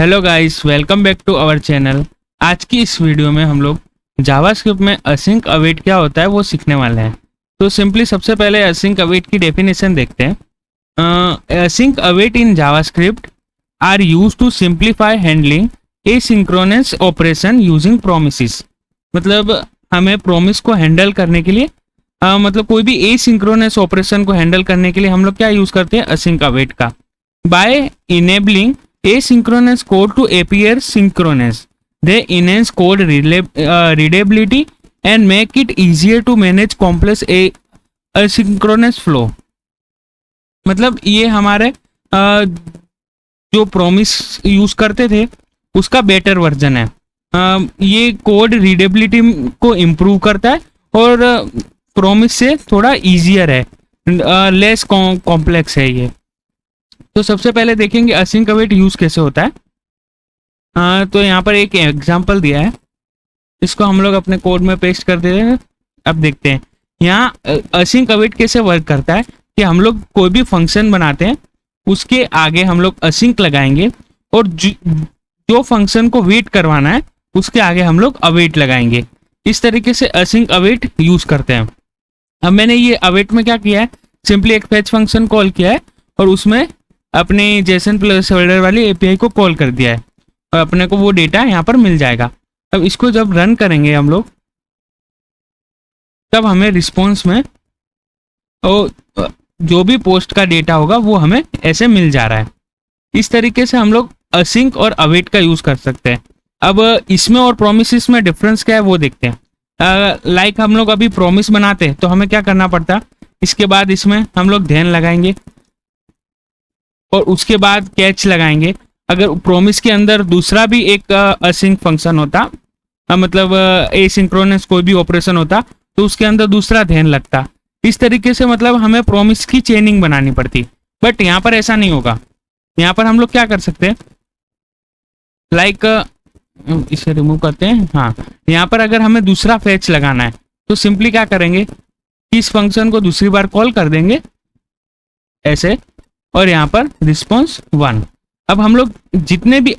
Hello guys, welcome back to our channel. आज की इस वीडियो में हम लोग जावास्क्रिप्ट में असिंक अवेट क्या होता है वो सीखने वाले हैं। तो सिंपली सबसे पहले असिंक अवेट की डेफिनेशन देखते हैं। Async await in JavaScript are used to simplify handling asynchronous operation using promises. मतलब हमें प्रोमिस को हैंडल करने के लिए मतलब कोई भी एसिंक्रोनस ऑपरेशन को हैंडल करने के लिए हम लोग क्या यूज करते हैं, असिंक अवेट का। By enabling asynchronous code to appear synchronous, they enhance code readability and make it easier to manage complex asynchronous flow। मतलब ये हमारे जो प्रोमिस यूज करते थे उसका बेटर वर्जन है। ये कोड रीडेबिलिटी को इम्प्रूव करता है और प्रोमिस से थोड़ा इजियर है, लेस कॉम्प्लेक्स है ये। तो सबसे पहले देखेंगे असिंक अवेट यूज कैसे होता है। तो यहाँ पर एक एग्जांपल दिया है, इसको हम लोग अपने कोड में पेस्ट कर देते हैं। अब देखते हैं यहाँ असिंक अवेट कैसे वर्क करता है कि हम लोग कोई भी फंक्शन बनाते हैं उसके आगे हम लोग असिंक लगाएंगे और जो फंक्शन को वेट करवाना है उसके आगे हम लोग अवेट लगाएंगे। इस तरीके से असिंक अवेट यूज करते हैं। अब मैंने ये अवेट में क्या किया है, सिंपली एक फेच फंक्शन कॉल किया है और उसमें अपने जेसन प्लस होल्डर वाली एपीआई को कॉल कर दिया है और अपने को वो डेटा यहाँ पर मिल जाएगा। अब इसको जब रन करेंगे हम लोग तब हमें रिस्पॉन्स में जो भी पोस्ट का डेटा होगा वो हमें ऐसे मिल जा रहा है। इस तरीके से हम लोग असिंक और अवेट का यूज कर सकते हैं। अब इसमें और प्रोमिस में डिफरेंस क्या है वो देखते हैं। लाइक हम लोग अभी प्रोमिस बनाते हैं तो हमें क्या करना पड़ता है, इसके बाद इसमें हम लोग ध्यान लगाएंगे और उसके बाद कैच लगाएंगे। अगर प्रोमिस के अंदर दूसरा भी एक असिंक फंक्शन होता, मतलब एसिंक्रोनस कोई भी ऑपरेशन होता, तो उसके अंदर दूसरा ध्यान लगता। इस तरीके से मतलब हमें प्रोमिस की चेनिंग बनानी पड़ती। बट यहाँ पर ऐसा नहीं होगा। यहाँ पर हम लोग क्या कर सकते हैं, लाइक इसे रिमूव करते हैं। हाँ, यहाँ पर अगर हमें दूसरा फैच लगाना है तो सिंपली क्या करेंगे कि इस फंक्शन को दूसरी बार कॉल कर देंगे ऐसे, और यहाँ पर रिस्पॉन्स 1। अब हम लोग जितने भी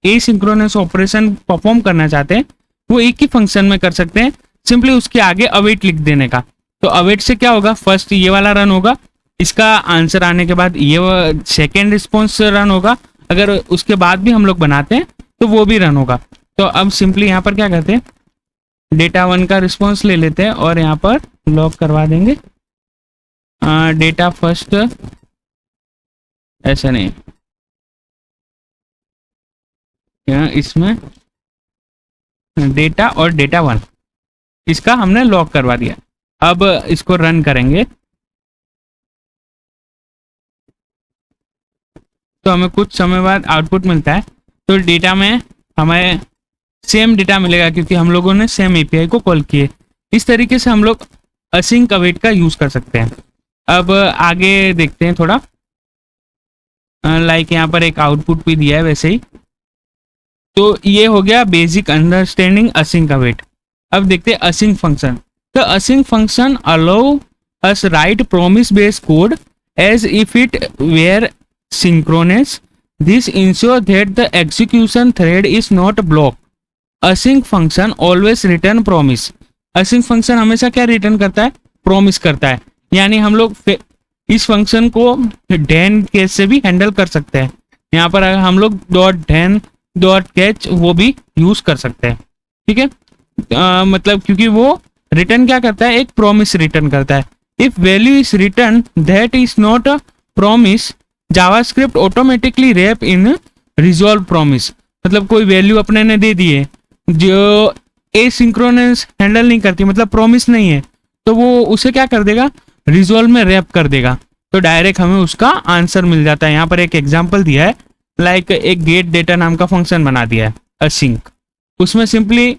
एसिंक्रोनस ऑपरेशन परफॉर्म करना चाहते हैं वो एक ही फंक्शन में कर सकते हैं, सिंपली उसके आगे अवेट लिख देने का। तो अवेट से क्या होगा, फर्स्ट ये वाला रन होगा, इसका आंसर आने के बाद ये सेकेंड रिस्पॉन्स रन होगा। अगर उसके बाद भी हम लोग बनाते हैं तो वो भी रन होगा। तो अब सिंपली यहाँ पर क्या करते हैं, डेटा 1 का रिस्पॉन्स ले लेते हैं और यहाँ पर लॉक करवा देंगे डेटा फर्स्ट, ऐसा नहीं, इसमें डेटा और डेटा 1 इसका हमने लॉक करवा दिया। अब इसको रन करेंगे तो हमें कुछ समय बाद आउटपुट मिलता है। तो डेटा में हमें सेम डेटा मिलेगा क्योंकि हम लोगों ने सेम एपीआई को कॉल किए। इस तरीके से हम लोग असिंक अवेट का यूज कर सकते हैं। अब आगे देखते हैं थोड़ा, लाइक यहाँ पर एक आउटपुट भी दिया है वैसे ही। तो ये हो गया बेसिक अंडरस्टैंडिंग असिंक अवेट। अब देखते हैं असिंक फंक्शन। तो async function allow us write promise based code as if it were synchronous. This ensure that the execution thread is not block. Async function always return promise. Async function हमेशा क्या return करता है, promise करता है। यानी हम लोग इस फंक्शन को डैन केस से भी हैंडल कर सकते हैं। यहाँ पर अगर हम लोग .dan.catch वो भी यूज कर सकते हैं, ठीक है। मतलब क्योंकि वो रिटर्न क्या करता है, एक प्रॉमिस रिटर्न करता है। If value is return that is not a promise, JavaScript automatically wrap in resolve promise. मतलब कोई वैल्यू अपने ने दे दी है जो एसिंक्रोनस हैंडल नहीं करती, मतलब प्रॉमिस नहीं है, तो वो उसे क्या कर देगा, रिजॉल्व में रैप कर देगा। तो डायरेक्ट हमें उसका आंसर मिल जाता है। यहाँ पर एक एग्जांपल दिया है, लाइक एक गेट डेटा नाम का फंक्शन बना दिया है असिंक, उसमें सिंपली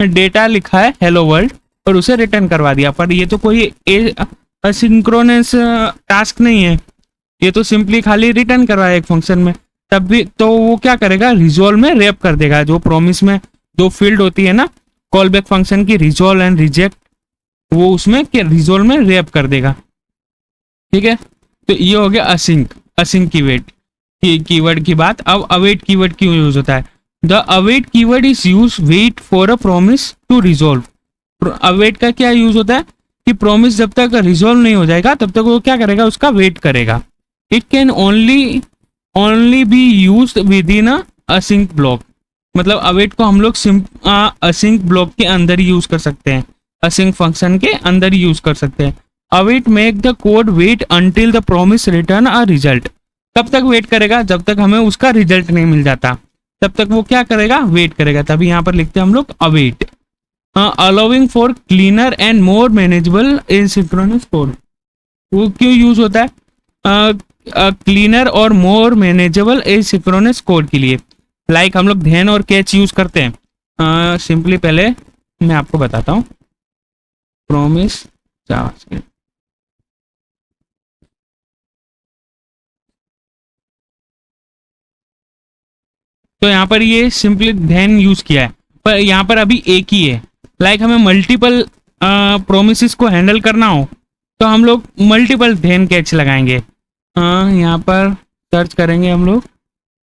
डेटा लिखा है हेलो वर्ल्ड और उसे रिटर्न करवा दिया। पर ये तो कोई असिंक्रोनस टास्क नहीं है, ये तो सिंपली खाली रिटर्न करवाया एक फंक्शन में। तब भी तो वो क्या करेगा, रिजॉल्व में रैप कर देगा। जो प्रोमिस में दो फील्ड होती है ना, कॉल बैक फंक्शन की रिजॉल्व एंड रिजेक्ट, वो उसमें रिजॉल्व में रैप कर देगा, ठीक है। तो ये हो गया असिंक की वेट। कीवर्ड की बात। अब अवेट कीवर्ड क्यों यूज होता है? The await keyword is use wait for a promise to resolve. Await का क्या यूज होता है कि प्रॉमिस जब तक रिजॉल्व नहीं हो जाएगा तब तक वो क्या करेगा, उसका वेट करेगा। It can only only B use with in async block. मतलब अवेट को हम लोग असिंक ब्लॉक के अंदर ही यूज कर सकते हैं, असिंक फंक्शन के अंदर ही यूज कर सकते हैं। Await make the code wait until the promise return a result. कब तक वेट करेगा? जब तक हमें उसका रिजल्ट नहीं मिल जाता तब तक वो क्या करेगा, वेट करेगा। तभी यहाँ पर लिखते हैं हम लोग await. Allowing for cleaner and more manageable asynchronous code. वो क्यों यूज होता है? क्लीनर और मोर मैनेजेबल एसिंक्रोनस कोड के लिए। लाइक हम लोग धेन और कैच यूज करते हैं। सिंपली पहले मैं आपको बताता हूँ। प्रॉमिस जावास्क्रिप्ट, तो यहाँ पर ये सिंपली धेन यूज किया है, पर यहाँ पर अभी एक ही है। लाइक हमें मल्टीपल प्रोमिसेस को हैंडल करना हो तो हम लोग मल्टीपल धेन कैच लगाएंगे। यहाँ पर सर्च करेंगे हम लोग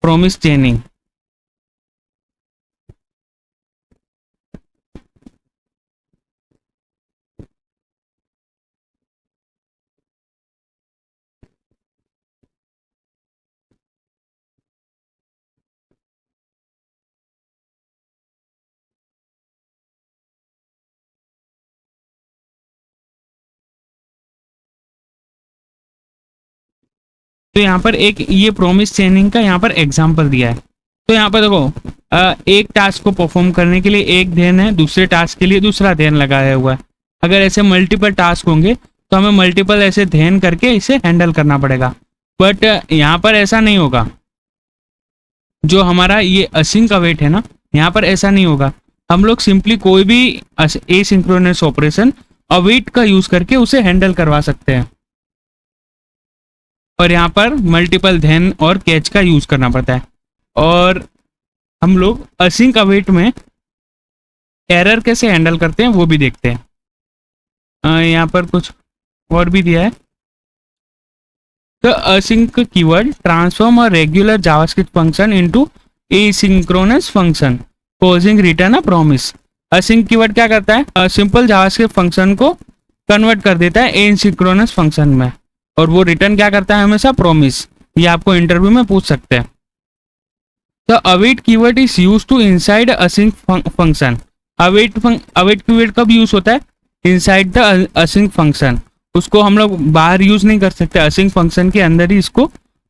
प्रॉमिस चेनिंग। तो यहाँ पर एक ये प्रॉमिस चेनिंग का यहाँ पर एग्जाम्पल दिया है। तो यहाँ पर देखो, एक टास्क को परफॉर्म करने के लिए एक धेन है, दूसरे टास्क के लिए दूसरा धेन लगाया हुआ है। अगर ऐसे मल्टीपल टास्क होंगे तो हमें मल्टीपल ऐसे धेन करके इसे हैंडल करना पड़ेगा। बट यहाँ पर ऐसा नहीं होगा। जो हमारा ये असिंक अवेट है ना, यहाँ पर ऐसा नहीं होगा। हम लोग सिंपली कोई भी एसिंक्रोनस ऑपरेशन अवेट का यूज करके उसे हैंडल करवा सकते हैं। और यहाँ पर मल्टीपल धेन और कैच का यूज करना पड़ता है। और हम लोग असिंक अवेट में एरर कैसे हैंडल करते हैं वो भी देखते हैं। यहाँ पर कुछ और भी दिया है। The async keyword transform a regular JavaScript function into asynchronous function causing return a promise। async keyword क्या करता है? सिंपल जावास्क्रिप्ट फंक्शन को कन्वर्ट कर देता है एसिंक्रोनस फंक्शन में, और वो रिटर्न क्या करता है? हमेशा प्रॉमिस। ये आपको इंटरव्यू में पूछ सकते हैं। The await keyword is use to inside async function. Await keyword कब यूज होता है? Inside the async function. उसको हम लोग बाहर यूज नहीं कर सकते, असिंक फंक्शन के अंदर ही इसको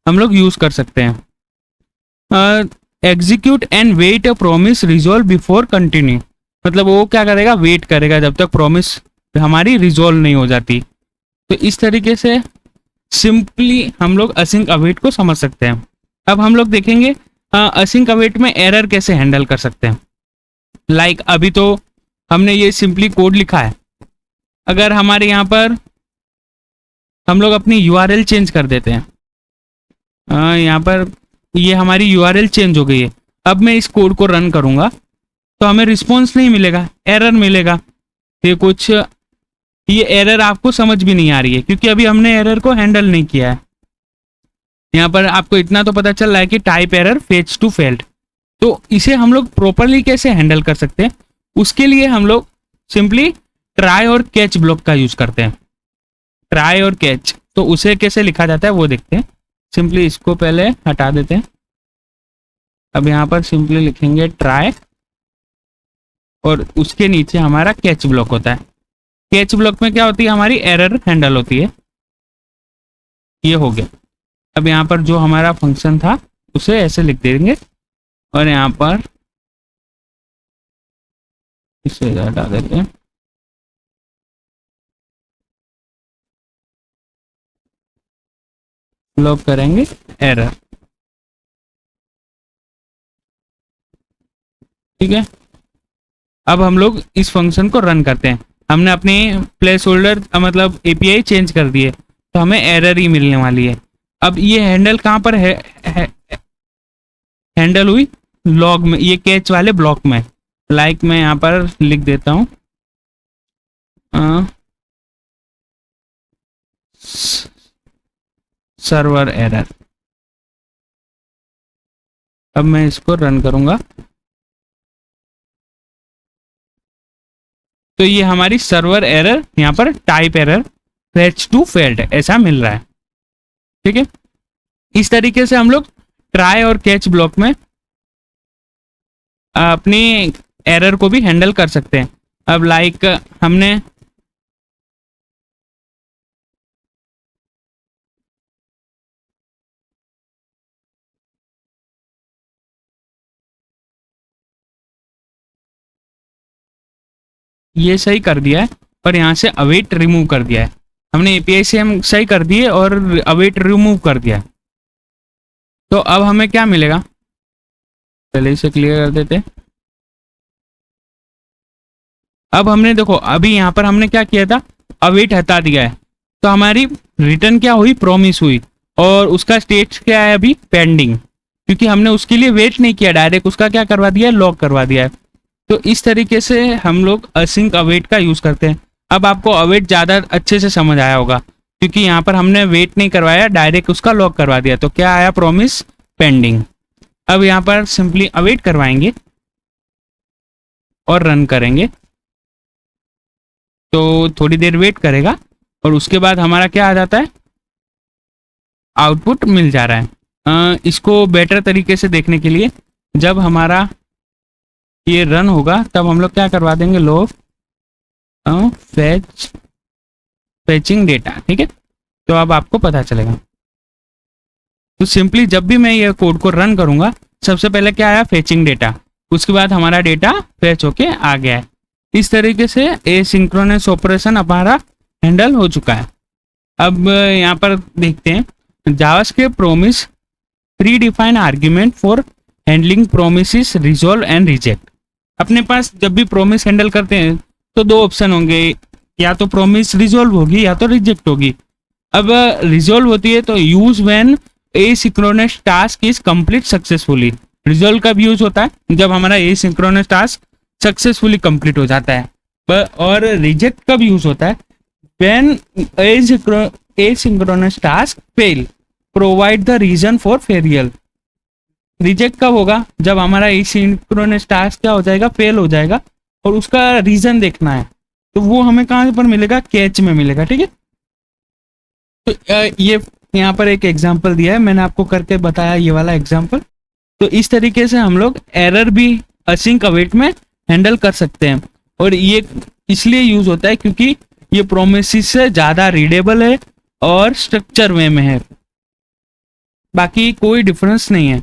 हम लोग यूज कर सकते हैं। Execute and wait a promise resolve before continue. मतलब वो क्या करेगा? वेट करेगा जब तक प्रॉमिस हमारी रिजॉल्व नहीं हो जाती। तो इस तरीके से सिंपली हम लोग असिंक अवेट को समझ सकते हैं। अब हम लोग देखेंगे असिंक अवेट में एरर कैसे हैंडल कर सकते हैं। लाइक अभी तो हमने ये सिंपली कोड लिखा है। अगर हमारे यहाँ पर हम लोग अपनी यूआरएल चेंज कर देते हैं, यहाँ पर ये हमारी यूआरएल चेंज हो गई है। अब मैं इस कोड को रन करूँगा तो हमें रिस्पॉन्स नहीं मिलेगा, एरर मिलेगा। ये एरर आपको समझ भी नहीं आ रही है क्योंकि अभी हमने एरर को हैंडल नहीं किया है। यहाँ पर आपको इतना तो पता चल रहा है कि type error fetch to failed. तो इसे हम लोग प्रॉपरली कैसे हैंडल कर सकते हैं, उसके लिए हम लोग सिंपली ट्राई और कैच ब्लॉक का यूज करते हैं। ट्राई और कैच, तो उसे कैसे लिखा जाता है वो देखते हैं। सिंपली इसको पहले हटा देते हैं। अब यहाँ पर सिंपली लिखेंगे ट्राई और उसके नीचे हमारा कैच ब्लॉक होता है। कैच ब्लॉक में क्या होती है? हमारी एरर हैंडल होती है। ये हो गया। अब यहाँ पर जो हमारा फंक्शन था उसे ऐसे लिख देंगे और यहाँ पर इसे हटा देते हैं। ब्लॉक करेंगे एरर। ठीक है। अब हम लोग इस फंक्शन को रन करते हैं। हमने अपने प्लेस होल्डर मतलब एपीआई चेंज कर दिए तो हमें एरर ही मिलने वाली है। अब ये हैंडल कहाँ पर है? हैंडल हुई लॉग में, ये कैच वाले ब्लॉक में। लाइक मैं यहाँ पर लिख देता हूँ सर्वर एरर। अब मैं इसको रन करूंगा तो ये हमारी सर्वर एरर, यहाँ पर type error fetch to failed ऐसा मिल रहा है। ठीक है, इस तरीके से हम लोग ट्राई और कैच ब्लॉक में अपनी एरर को भी हैंडल कर सकते हैं। अब लाइक हमने ये सही कर दिया है और यहाँ से अवेट रिमूव कर दिया है। हमने एपीआई से हम सही कर दिए और अवेट रिमूव कर दिया। तो अब हमें क्या मिलेगा, पहले इसे क्लियर कर देते। अब हमने देखो अभी यहाँ पर हमने क्या किया था, अवेट हटा दिया है तो हमारी रिटर्न क्या हुई, प्रॉमिस हुई और उसका स्टेट क्या है अभी, पेंडिंग, क्योंकि हमने उसके लिए वेट नहीं किया, डायरेक्ट उसका क्या करवा दिया, लॉक करवा दिया है। तो इस तरीके से हम लोग असिंक अवेट का यूज़ करते हैं। अब आपको अवेट ज़्यादा अच्छे से समझ आया होगा क्योंकि यहाँ पर हमने वेट नहीं करवाया, डायरेक्ट उसका लॉक करवा दिया। तो क्या आया, प्रॉमिस पेंडिंग। अब यहाँ पर सिंपली अवेट करवाएंगे और रन करेंगे तो थोड़ी देर वेट करेगा और उसके बाद हमारा क्या आ जाता है, आउटपुट मिल जा रहा है। इसको बेटर तरीके से देखने के लिए जब हमारा ये रन होगा तब हम लोग क्या करवा देंगे, लॉग फेचिंग डेटा। ठीक है, तो अब आपको पता चलेगा। तो सिंपली जब भी मैं ये कोड को रन करूंगा सबसे पहले क्या आया, फेचिंग डेटा, उसके बाद हमारा डेटा फेच होके आ गया है। इस तरीके से एसिंक्रोनस ऑपरेशन हमारा हैंडल हो चुका है। अब यहाँ पर देखते हैं JavaScript promise pre define argument for handling promises resolve and reject. अपने पास जब भी प्रोमिस हैंडल करते हैं तो दो ऑप्शन होंगे, या तो प्रोमिस रिजॉल्व होगी या तो रिजेक्ट होगी। अब रिजॉल्व होती है तो use when asynchronous task is complete successfully. Resolve कब यूज होता है, जब हमारा एसिंक्रोनस टास्क सक्सेसफुली कंप्लीट हो जाता है। और रिजेक्ट कब यूज होता है, when asynchronous task fail, provide the reason for failure. Reject कब होगा, जब हमारा एसिंक्रोनस टास्क क्या हो जाएगा, फेल हो जाएगा और उसका रीजन देखना है। तो वो हमें कहाँ पर मिलेगा, कैच में मिलेगा। ठीक है, तो ये यहाँ पर एक एग्जांपल दिया है, मैंने आपको करके बताया ये वाला एग्जांपल। तो इस तरीके से हम लोग एरर भी असिंक अवेट में हैंडल कर सकते हैं और ये इसलिए यूज होता है क्योंकि ये प्रोमिसेस से ज़्यादा रीडेबल है और स्ट्रक्चर वे में है, बाकी कोई डिफरेंस नहीं है।